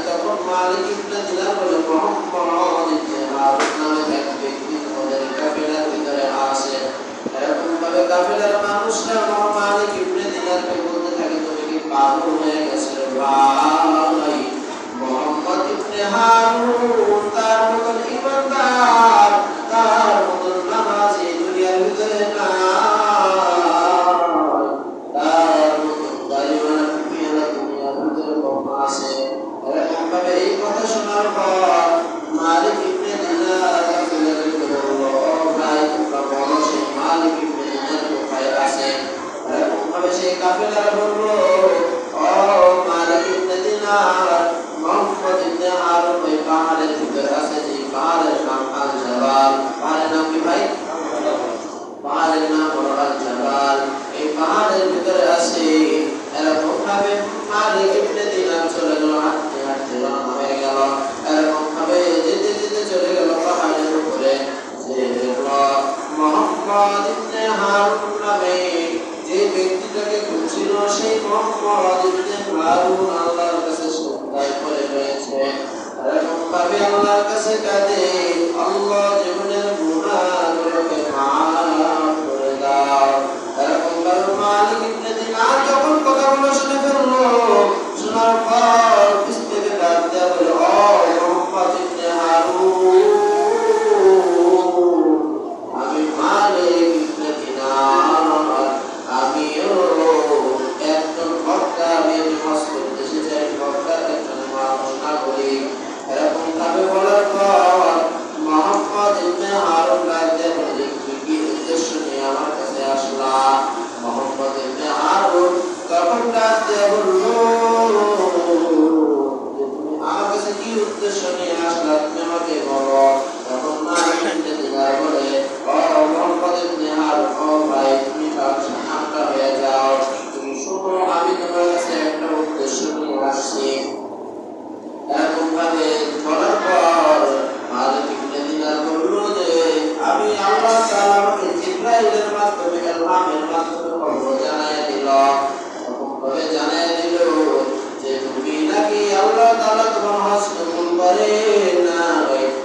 তখন মালিক ইবনে দিনার বলে মুহাম্মদ ইবনে হারুন কাফেলারা বলল, ও মালিক ইবনে দিনার, মুহাম্মদ ইবনে হারুন ওই পাহাড়ের ভিতরে আছে, যে পাহাড়ের নাম আল জাবাল। পাহাড়ের নাম কি ভাই? পাহাড়ের নাম হলো আল জাবাল। এই পাহাড়ের ভিতরে আছে। এরকম ভাবে মালিক ইবনে দিনার চলে গেল, হাঁটতে হাঁটতে রওনা হয়ে গেল। এরকম ভাবে যেতে যেতে চলে গেল পাহাড়ের উপরে। যে দেখল মুহাম্মদ ইবনে হারুন নামে যে ব্যক্তিটাকে খুঁজছিল, সেই মুহাম্মদ ইবনে হারুন আল্লাহর কাছে সুন্নায় পড়ে রয়েছে। এরকম ভাবে আল্লাহর কাছে কাঁদে, আল্লাহ জীবনের গুনাহগুলোকে মাফ করে দাও। এরকম ভাবে মালিক ইবনে দিনার যখন কথাগুলো শুনে ফেললো, শোনার পর পিছ থেকে ডাক দেয়া বলে, ও মুহাম্মদ ইবনে হারুন, আমি মালিক ইবনে দিনার, আমিও একজন ভক্তা, আমি হজ করতে এসেছি, ভক্তার একজন মানুষ নাগরিক। এরকম ভাবে বলার পর মুহাম্মদ ইবনে হারুন ডাক দেয়া বলে, তুমি কি উদ্দেশ্য নিয়ে আমার কাছে আসলা? মুহাম্মদ ইবনে হারুন তখন ডাক দেয়া বলল, তুমি আমার কাছে কি উদ্দেশ্য নিয়ে আসলা, তুমি আমাকে বলো। তখন মালিক ইবনে দিনার বলে, ও মুহাম্মদ ইবনে হারুন, ও ভাই, তুমি ঠান্ডা হয়ে যাও, তুমি শোনো, আমি তোমার কাছে একটা উদ্দেশ্য নিয়ে আসছি। এরকম ভাবে বলার পর মালিক ইবনে দিনার বলল যে, আমি আল্লাহ তাআলা আমাকে জিবরাইলের মাধ্যমে, ইলহামের মাধ্যমে খবর জানায় দিল। এরকম ভাবে জানায় দিল যে তুমি নাকি আল্লাহ তাআলা তোমার হজ কবুল করে না।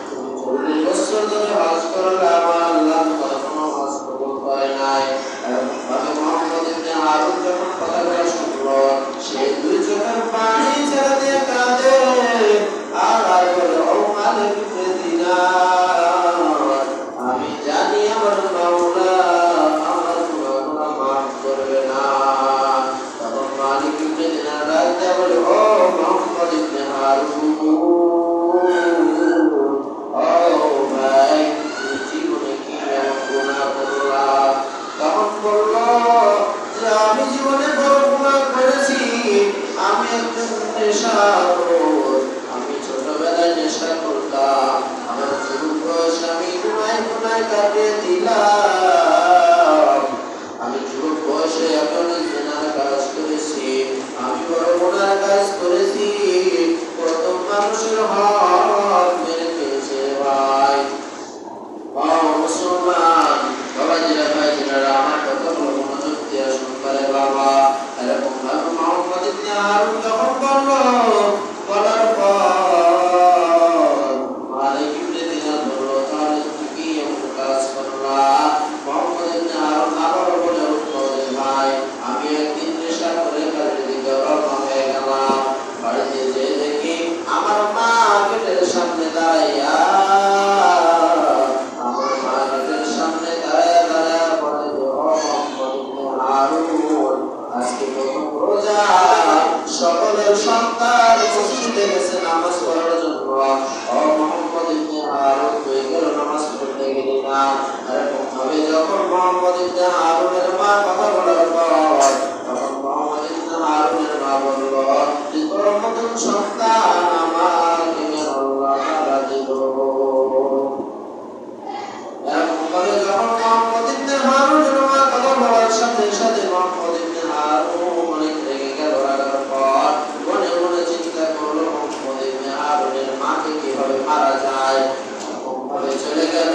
তুমি 40 বছর ধরে হজ করলে, আমার আল্লাহ তোমার কোনো হজ কবুল করে নাই। এরকম ভাবে মুহাম্মদ ইবনে হারুন যখন কথাগুলো শুনলো, সে দুই চোখের পানি ছেড়ে দিয়ে কাঁদে আর বলে, ও মালিক ইবনে দিনার, আমি জানি আমার মাওলা আমার গুনাহ মাফ করবে না। তখন মালিক ইবনে দিনার ডাক দেয়া বলে, ও মুহাম্মদ ইবনে হারুন, ও ভাই, তুমি জীবনে কি এমন গুনাহ করলা? তখন বলল যে, আমি জীবনে বড় গুনাহ করেছি, আমি একজন নেশাখোর, আমি ছোটবেলায় নেশা করতাম, আমার যুবক বয়সে আমি গুনায় কাটিয়ে দিলাম, আমি যুবক বয়সে এখন জিনার কাজ করেছি, আমি বড় গুনার কাজ করেছি, কত মানুষের হক মেরে খেয়েছে ভাই। ও মুসলমান বাবাজিরা, ভাইজিরা, আমার কথাগুলো মনোযোগ দিয়ে শুনবারে বাবা। এরকম ভাবে মুহাম্মদ ইবনে হারুন যখন বলার পর মালিক ইবনে দিনার বলল, তাহলে তুমি কি এমন কাজ করলা? মুহাম্মদ ইবনে হারুন আবার বলে উঠল যে, ভাই, আমি একদিন নেশা করে বাড়ির দিকে রওনা হয়ে গেলাম। বাড়িতে যেয়ে দেখি আমার মা গেটের সামনে দাঁড়াইয়া, আজকে প্রথম রোজা, সকলের সন্তান মসজিদে গেছে নামাজ পড়ার জন্য, ও মুহাম্মদ ইবনে হারুন, তুই কেন নামাজ পড়তে গেলি না? এরকম ভাবে যখন মুহাম্মদ ইবনে হারুনের মা কথা বলার পর, তখন মুহাম্মদ ইবনে হারুনের মা বলল যে, তোর মতন সন্তান আমাকে আল্লাহ তাআলা দিল। এরকম ভাবে যখন মুহাম্মদ ইবনে হারুনের মা কথা বলার সাথে সাথে মুহাম্মদ ইবনে হারুন অনেক রেগে গেল। রাগার পর মনে মনে চিন্তা করলো, মুহাম্মদ ইবনে হারুনের মাকে কিভাবে মারা যায়। এরকম ভাবে চলে গেল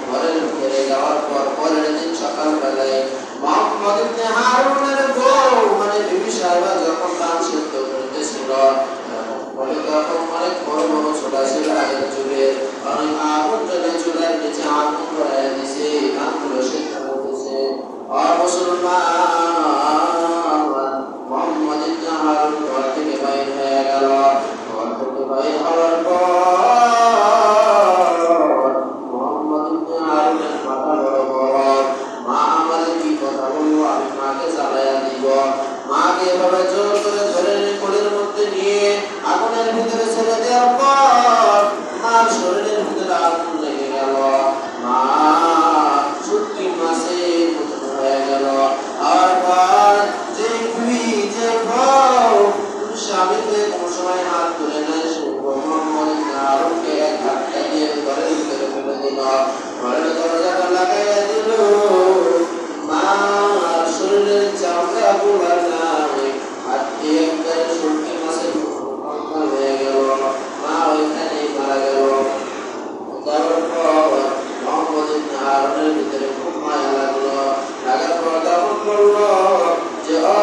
ঘরের ভিতরে। যাওয়ার পর পরের দিন সকালবেলায় মুহাম্মদ ইবনে হারুনের বউ বিবি সাহেবা যখন ধান সিদ্ধ করতেছিল, তখন অনেক বড় বড় ছোটা ছিল আগের যুগে, অনেক আগুন জ্বলে চুলার নিচে আগুন ধরায় দিছে, ধানগুলো সিদ্ধ করতেছে। মুহাম্মদ ইবনে হারুন ঘর থেকে বাইর হয়ে গেল। ঘর থেকে বাইর হওয়ার পর মুহাম্মদ ইবনে হারুনের মাথা বড় বড়। মা আমাদের কি কথা বলবো, আমি মাকে জ্বালাইয়া দিব। মাকে এভাবে জোর করে ধরে কোলের মধ্যে নিয়ে আগুনের ভিতরে ছেড়ে দেওয়ার পর মার শরীরের ভিতরে আগুন লেগে গেল। মা শুটকি মাছের মতো হয়ে গেল। আর ঘরের দরজাটা লাগাইয়া দিল। মা শরীরের চামড়া গুলা নাই, হাড্ডি একবারে শুটকি মাছের কঙ্কাল হয়ে গেল। মা ওইখানেই মারা গেল। যাওয়ার পর মোহাম্মদ ইবনে হারুনের ভিতরে খুব মায়া লাগলো। লাগার পর তখন বললো যে, ও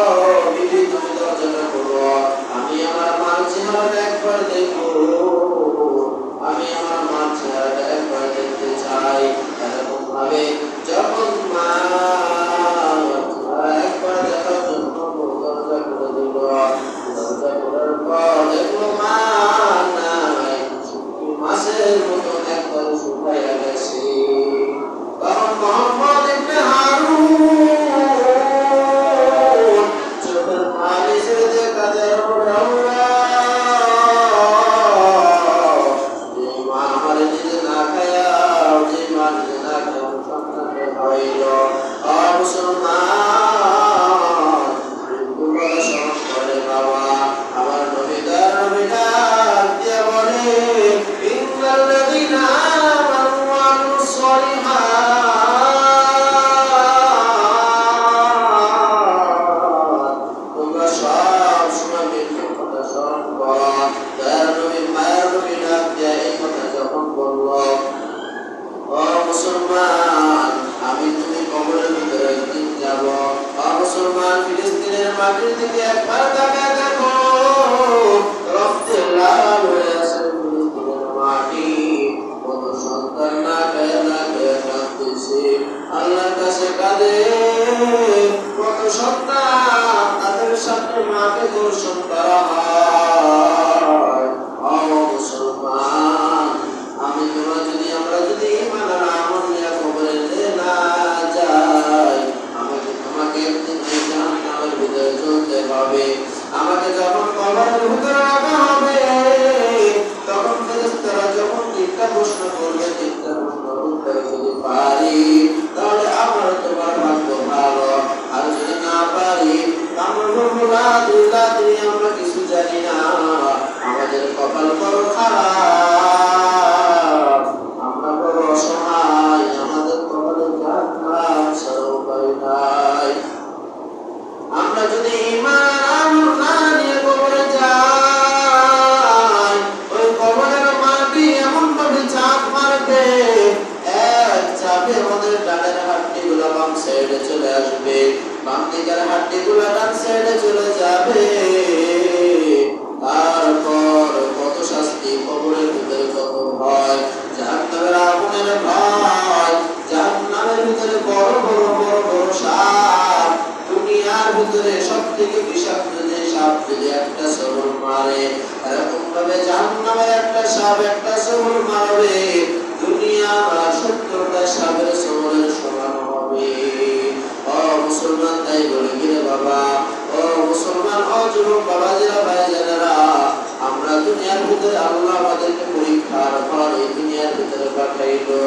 বিবি, তুমি দরজাটা খোলো, আমি আমার মার চেহারাটা একবার দেখবো, আমি আমার মার চেহারাটা একবার দেখতে চাই। এরকম ভাবে যখন মা একবার দেখার জন্য দরজা খুলে দিল, দরজা খোলার পর দেখলো মা নাই, শুটকি মাছের মতো একবার শুকাইয়া গেছে। তখন মোহাম্মদ ইবনে হারুন চোখের পানি ছেড়ে দিয়ে কাঁদে, যে মা আমার নিজে না খাইয়াও, যে মা নিজে না খাইয়াও সন্তানকে খাওয়াইল। মুসলমান মৃত্যুর কথা স্মরণ করে বাবা। আমার নবী ডাক দিয়া বলে, ইন্নাল্লাযীনা আমানু ওয়া আমিলুস সলিহাত, তোমরা সব সময় মৃত্যুর কথা স্মরণ করো। দয়ার নবী, মায়ের নবী ডাক দিয়া এই কথা যখন বলল, ও মুসলমান, আমি তুমি কবরের ভিতরে একদিন যাব। ও মুসলমান, ফিলিস্তিনের মাটির দিকে একবার তাকায় দেখো, রক্তে লাল হয়ে আছে ফিলিস্তিনের মাটি। কত সন্তান না খেয়ে কাঁদতেছে, আল্লাহর কাছে কাঁদে। কত সন্তান, তাদের সামনে মাকে দর্শন করা হয়। ও মুসলমান, আমি তোমরা যদি, আমরা যদি ঈমান আর আমল নিয়ে কবরে না যাই, আমাকে একদিন এই জাহান্নামের ভিতরে চলতে হবে। আমাকে যখন কবরের ভিতরে রাখা হবে, তখন ফেরেশতারা যখন তিনটা প্রশ্ন করবে, তিনটা প্রশ্নের উত্তর যদি পারি, তাহলে আমার তোমার ভাগ্য ভালো। আর যদি না পারি, আমরা বলবো লা আদরি, আমরা কিছু জানি না, আমাদের কপাল বড় খারাপ, আমরা বড় অসহায়, আমাদের কপালে জান্নাত ছাড়া উপায় নাই। আমরা যদি ঈমান আমল না নিয়ে কবরে যাই, ওই কবরের মাটি এমন ভাবে চাপ মারবে, এক চাপে আমাদের ডানের হাড্ডিগুলো বাম সাইডে চলে আসবে, বাম দিকের হাড্ডিগুলো ডান সাইডে চলে যাবে। তারপর কত শাস্তি কবরের ভিতরে, কত ভয়, জাহান্নামের আগুনের ভয়, জাহান্নামের ভিতরে বড় বড় বড় বড় সাপ। দুনিয়ার ভিতরে সব থেকে বিষাক্ত যে সাপ যদি একটা সবল মারে, এরকম ভাবে জাহান্নামের একটা সাপ একটা সবল মারবে, দুনিয়ার 70টা সাপের সবলের সমান হবে। ও মুসলমান, তাই বলে গিয়ে বাবা, ও মুসলমান, ও যুবক বাবাজিরা, ভাইজানেরা, আমরা দুনিয়ার ভিতরে আল্লাহ আমাদেরকে পরীক্ষার পর এই দুনিয়ার ভিতরে পাঠাইলো।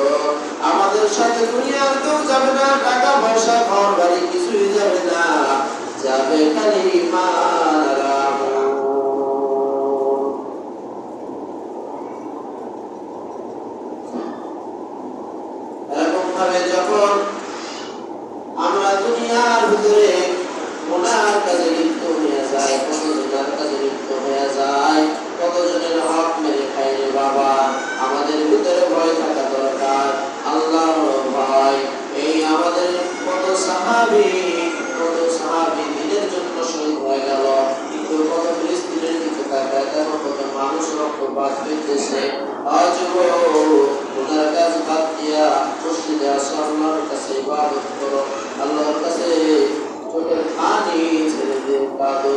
আমাদের সাথে দুনিয়ার কেউ যাবে না, টাকা পয়সা ঘর বাড়ি কিছুই যাবে না, যাবে খালি ঈমান আর আমল। এরকম ভাবে যখন আমরা দুনিয়ার ভিতরে গুনার কাজে লিপ্ত হয়ে যাই, কত জনের কাজে লিপ্ত হয়ে যায়, কতজনের হক মেরে খাই রে বাবা। আমাদের ভিতরে ভয় থাকা দরকার, আল্লাহর ভয়। এই আমাদের কত সাহাবী দিনের জন্য শহীদ হয়ে গেল, কিন্তু কত ফিলিস্তিনের দিকে তাকায় দেখো, কত মানুষ রক্তপাত হইতেছে। আজ গুনার কাজ বাদ দিয়া মসজিদে আসো, আল্লাহর কাছে ইবাদত করো, আল্লাহর কাছে চোখের পানি ছেড়ে দিয়ে কাঁদো।